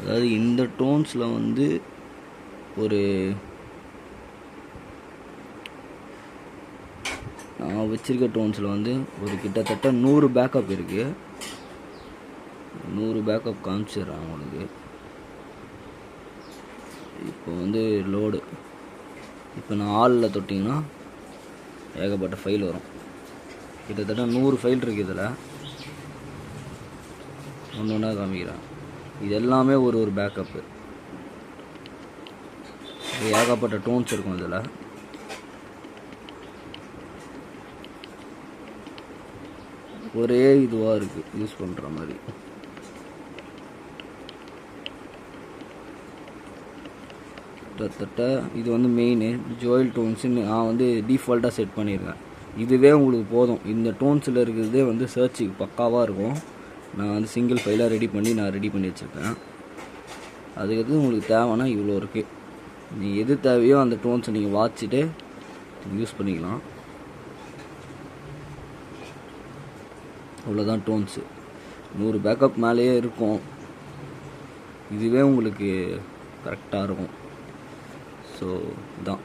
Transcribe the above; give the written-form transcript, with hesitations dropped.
அதாவது இந்த டோன்ஸில் வந்து ஒரு நான் வச்சுருக்க டோன்ஸில் வந்து ஒரு கிட்டத்தட்ட 100 பேக்கப் இருக்குது. 100 பேக்கப் காமிச்சிடுறேன் உங்களுக்கு. இப்போ வந்து லோடு, இப்போ நான் ஆளில் தொட்டிங்கன்னா ஏகப்பட்ட ஃபைல் வரும். கிட்டத்தட்ட 100 ஃபைல் இருக்குது இதில். ஒன்று ஒன்றா காமிக்கிறேன். இது எல்லாமே ஒரு பேக்கப்பு. ஏகப்பட்ட டோன்ஸ் இருக்கும் இதில். ஒரே இதுவாக இருக்குது யூஸ் பண்ணுற மாதிரி. கிட்டத்தட்ட இது வந்து மெயின் ஜோயல் டோன்ஸுன்னு நான் வந்து டிஃபால்ட்டாக செட் பண்ணியிருக்கேன். இதுவே உங்களுக்கு போதும். இந்த டோன்ஸில் இருக்கிறதே வந்து சர்ச்சுக்கு பக்காவாக இருக்கும். நான் வந்து சிங்கிள் ஃபைலாக ரெடி பண்ணி வச்சுருக்கேன். அதுக்கு உங்களுக்கு தேவைன்னா இவ்வளோ இருக்குது. நீங்கள் எது தேவையோ அந்த டோன்ஸை நீங்கள் வாட்சிட்டு யூஸ் பண்ணிக்கலாம். அவ்வளோதான் டோன்ஸு. 100 பேக்கப் மேலேயே இருக்கும். இதுவே உங்களுக்கு கரெக்டாக இருக்கும். ஸோ இதான்.